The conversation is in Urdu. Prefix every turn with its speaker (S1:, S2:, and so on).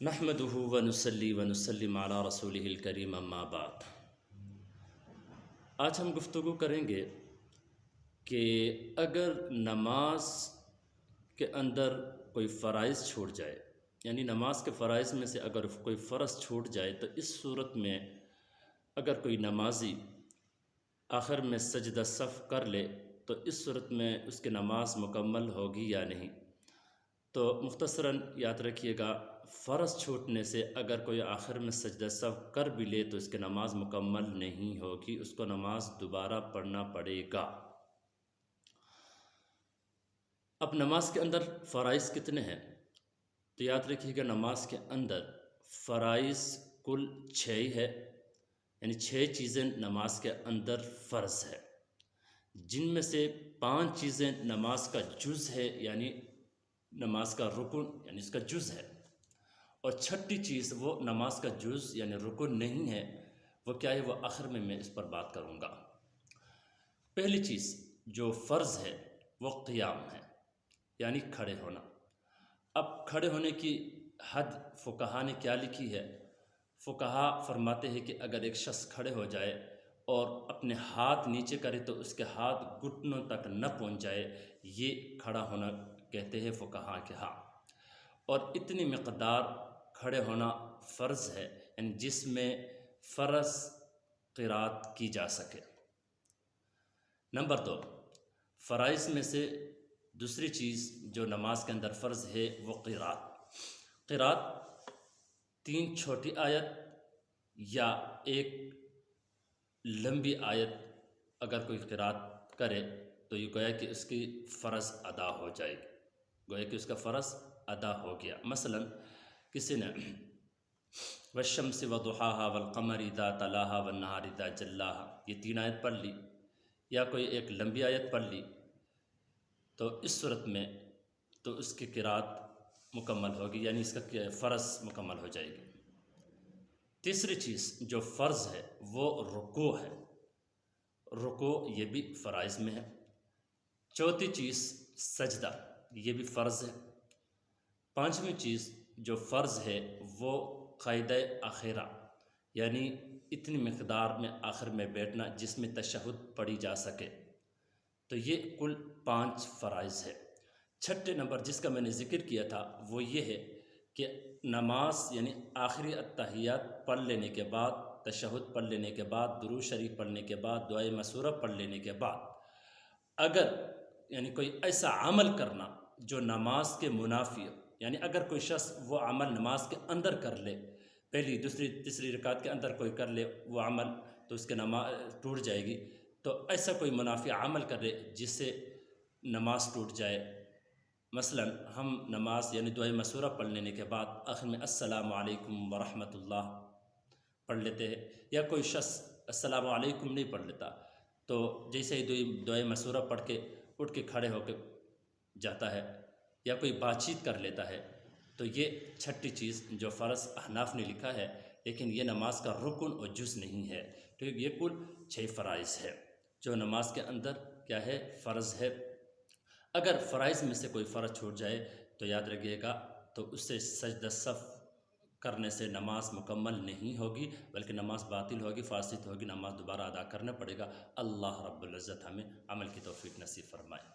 S1: نحمده ونصلي ونسلم علی رسولہ الکریم اما بعد۔ آج ہم گفتگو کریں گے کہ اگر نماز کے اندر کوئی فرائض چھوٹ جائے، یعنی نماز کے فرائض میں سے اگر کوئی فرض چھوٹ جائے تو اس صورت میں اگر کوئی نمازی آخر میں سجدہ سہو کر لے تو اس صورت میں اس کی نماز مکمل ہوگی یا نہیں۔ تو مختصراً یاد رکھیے گا، فرض چھوٹنے سے اگر کوئی آخر میں سجدہ سہو کر بھی لے تو اس کی نماز مکمل نہیں ہوگی، اس کو نماز دوبارہ پڑھنا پڑے گا۔ اب نماز کے اندر فرائض کتنے ہیں تو یاد رکھیے گا، نماز کے اندر فرائض کل 6 ہی ہے، یعنی 6 چیزیں نماز کے اندر فرض ہے، جن میں سے 5 چیزیں نماز کا جز ہے، یعنی نماز کا رکن یعنی اس کا جز ہے، اور 6ٹھی چیز وہ نماز کا جز یعنی رکن نہیں ہے، وہ کیا ہے، وہ آخر میں اس پر بات کروں گا۔ پہلی چیز جو فرض ہے وہ قیام ہے، یعنی کھڑے ہونا۔ اب کھڑے ہونے کی حد فقہا نے کیا لکھی ہے؟ فقہا فرماتے ہیں کہ اگر ایک شخص کھڑے ہو جائے اور اپنے ہاتھ نیچے کرے تو اس کے ہاتھ گھٹنوں تک نہ پہنچ جائے، یہ کھڑا ہونا کہتے ہیں فقہا کے ہاں۔ اور اتنی مقدار کھڑے ہونا فرض ہے، یعنی جس میں فرض قرات کی جا سکے۔ نمبر 2، فرائض میں سے دوسری چیز جو نماز کے اندر فرض ہے وہ قرات۔ قرات 3 چھوٹی آیت یا ایک لمبی آیت اگر کوئی قرات کرے تو یہ گویا کہ اس کی فرض ادا ہو جائے گی، گویا کہ اس کا فرض ادا ہو گیا۔ مثلا کسی نے والشمس وضحاها والقمر اذا تلاها والنهار اذا جلاها، یہ 3 آیت پڑھ لی، یا کوئی ایک لمبی آیت پڑھ لی، تو اس صورت میں تو اس کی قرات مکمل ہوگی، یعنی اس کا فرض مکمل ہو جائے گی۔ تیسری چیز جو فرض ہے وہ رکوع ہے، رکوع یہ بھی فرائض میں ہے۔ چوتھی چیز سجدہ، یہ بھی فرض ہے۔ 5ویں چیز جو فرض ہے وہ قاعدہ اخیرہ، یعنی اتنی مقدار میں آخر میں بیٹھنا جس میں تشہد پڑھی جا سکے، تو یہ کل 5 فرائض ہے۔ 6ٹھے نمبر جس کا میں نے ذکر کیا تھا وہ یہ ہے کہ نماز یعنی آخری التحیات پڑھ لینے کے بعد، تشہد پڑھ لینے کے بعد، درود شریف پڑھنے کے بعد، دعائے مسورہ پڑھ لینے کے بعد اگر یعنی کوئی ایسا عمل کرنا جو نماز کے منافی ہو، یعنی اگر کوئی شخص وہ عمل نماز کے اندر کر لے، پہلی دوسری تیسری رکعت کے اندر کوئی کر لے وہ عمل، تو اس کے نماز ٹوٹ جائے گی۔ تو ایسا کوئی منافی عمل کر لے جس سے نماز ٹوٹ جائے، مثلا ہم نماز یعنی دعائے مسورہ پڑھ لینے کے بعد آخر میں السلام علیکم ورحمۃ اللہ پڑھ لیتے ہیں، یا کوئی شخص السلام علیکم نہیں پڑھ لیتا، تو جیسے ہی دعائے مسورہ پڑھ کے اٹھ کے کھڑے ہو کے جاتا ہے، یا کوئی بات چیت کر لیتا ہے، تو یہ 6ٹھی چیز جو فرض احناف نے لکھا ہے، لیکن یہ نماز کا رکن اور جز نہیں ہے، تو یہ کل 6 فرائض ہے جو نماز کے اندر کیا ہے، فرض ہے۔ اگر فرائض میں سے کوئی فرض چھوٹ جائے تو یاد رکھیے گا، تو اس سے سجدہ سہو کرنے سے نماز مکمل نہیں ہوگی، بلکہ نماز باطل ہوگی، فاسد ہوگی، نماز دوبارہ ادا کرنا پڑے گا۔ اللہ رب العزت ہمیں عمل کی توفیق نصیب فرمائے۔